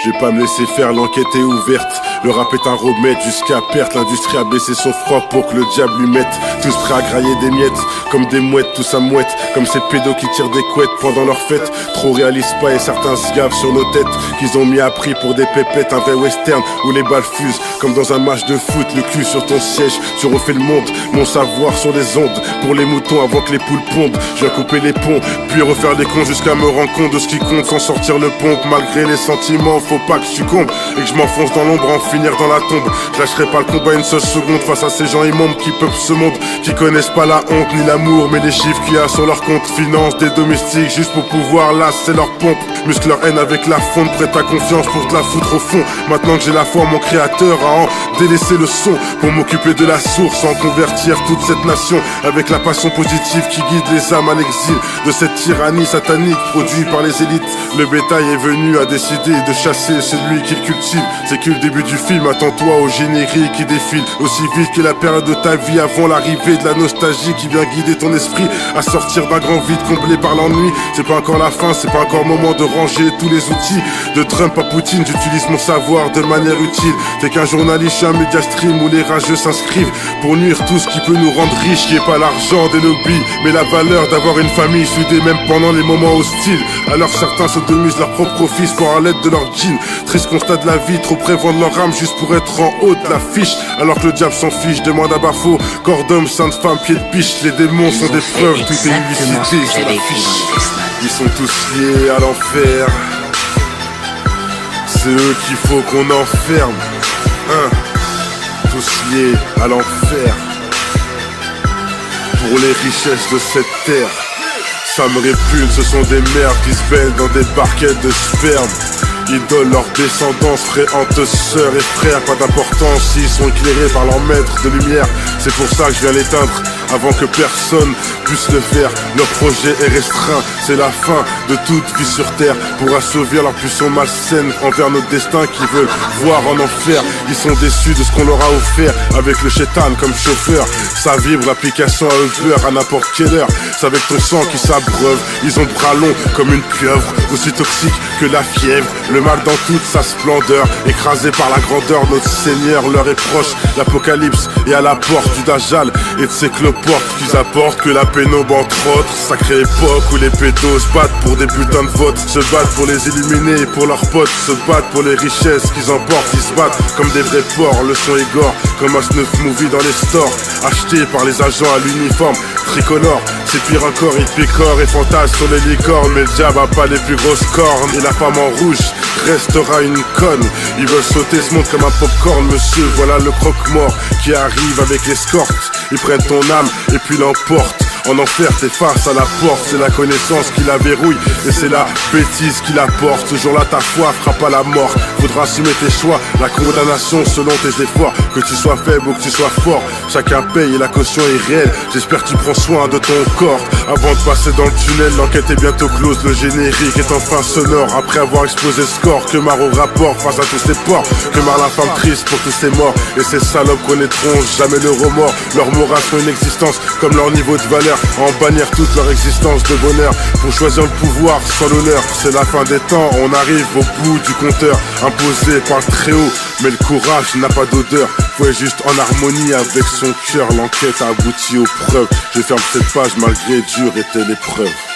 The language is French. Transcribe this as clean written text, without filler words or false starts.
Je vais pas me laisser faire, l'enquête est ouverte. Le rap est un remède jusqu'à perte. L'industrie a baissé son froc pour que le diable lui mette. Tous prêts à grailler des miettes, comme des mouettes, tous à mouette. Comme ces pédos qui tirent des couettes pendant leur fête. Trop réalistes pas et certains se gavent sur nos têtes. Qu'ils ont mis à prix pour des pépettes. Un vrai western où les balles fusent. Comme dans un match de foot, le cul sur ton siège. Tu refais le monde, mon savoir sur les ondes. Pour les moutons avant que les poules pondent. Je viens couper les ponts, puis refaire des cons jusqu'à me rendre compte de ce qui compte. Sans sortir le pompe, malgré les sentiments, faut pas que je succombe et que je m'enfonce dans l'ombre en finir dans la tombe. Je lâcherai pas le combat une seule seconde face à ces gens immondes qui peuplent ce monde, qui connaissent pas la honte ni l'amour, mais les chiffres qu'il y a sur leur compte. Finance des domestiques juste pour pouvoir lasser leur pompe. Muscle leur haine avec la fonte, prête à confiance pour te la foutre au fond. Maintenant que j'ai la foi en mon créateur, à en délaisser le son pour m'occuper de la source, en convertir toute cette nation avec la passion positive qui guide les âmes à l'exil de cette tyrannie satanique produite par les élites. Le bétail est venu à décider de chasser celui qu'il cultive. C'est que le début du film, attends-toi au générique qui défile aussi vite que la période de ta vie avant l'arrivée de la nostalgie qui vient guider ton esprit à sortir d'un grand vide comblé par l'ennui. C'est pas encore la fin, c'est pas encore le moment de ranger tous les outils. De Trump à Poutine, j'utilise mon savoir de manière utile. T'es qu'un journaliste, je suis un média stream où les rageux s'inscrivent pour nuire tout ce qui peut nous rendre riches, qui est pas l'argent des lobbies, mais la valeur d'avoir une famille soudée même pendant les moments hostiles. Alors certains sodomisent leur propre fils pour à l'aide de leur jean. Triste constat de la vie, trop prévendent leur âme juste pour être en haut de l'affiche. Alors que le diable s'en fiche, demande à Bafo, corps d'homme, sein de femme, pied de biche. Les démons sont des preuves, tout est illicité sur l'affiche. Ils sont tous liés à l'enfer. C'est eux qu'il faut qu'on enferme. Tous liés à l'enfer. Pour les richesses de cette terre. Ça me répugne, ce sont des merdes qui se baignent dans des barquettes de sperme. Idolent leur descendance, fréante sœurs et frères. Pas d'importance s'ils sont éclairés par leur maître de lumière. C'est pour ça que je viens l'éteindre avant que personne puisse le faire. Leur projet est restreint, c'est la fin de toute vie sur terre. Pour assouvir leur pulsion malsaine envers notre destin qu'ils veulent voir en enfer. Ils sont déçus de ce qu'on leur a offert avec le chétan comme chauffeur. Ça vibre l'application à Uber à n'importe quelle heure. C'est avec ton sang qui s'abreuve. Ils ont le bras long comme une pieuvre, aussi toxique que la fièvre. Le mal dans toute sa splendeur, écrasé par la grandeur, notre Seigneur leur est proche. L'apocalypse est à la porte du Dajjal et de ses cloportes qu'ils apportent que la pénombre entre autres. Sacrée époque où les pédos se battent pour des putains de votes, se battent pour les éliminer et pour leurs potes, se battent pour les richesses qu'ils emportent. Ils se battent comme des vrais porcs, le son est gore comme un snuff movie dans les stores, acheté par les agents à l'uniforme tricolore. C'est pire encore, ils picorent et fantasment sur les licornes, mais le diable a pas les plus grosses cornes. Et la femme en rouge restera une conne. Ils veulent sauter ce monde comme un popcorn, monsieur. Voilà le croque-mort qui arrive avec l'escorte. Ils prennent ton âme et puis l'emportent. En enfer, t'es face à la porte. C'est la connaissance qui la verrouille et c'est la bêtise qui la porte. Ce jour-là, ta foi frappe à la mort. Faudra assumer tes choix, la condamnation selon tes efforts. Que tu sois faible ou que tu sois fort, chacun paye et la caution est réelle. J'espère que tu prends soin de ton corps avant de passer dans le tunnel. L'enquête est bientôt close, le générique est enfin sonore. Après avoir explosé le score, que Maro rapporte face à tous ces porcs. Que la femme triste pour tous ces morts. Et ces salopes connaîtront jamais le remords. Leurs morales sont une existence comme leur niveau de valeur. En bannir toute leur existence de bonheur. Pour choisir le pouvoir sans l'honneur. C'est la fin des temps, on arrive au bout du compteur. Imposé par le très haut, mais le courage n'a pas d'odeur. Faut être juste en harmonie avec son cœur. L'enquête a abouti aux preuves. Je ferme cette page malgré dur était l'épreuve.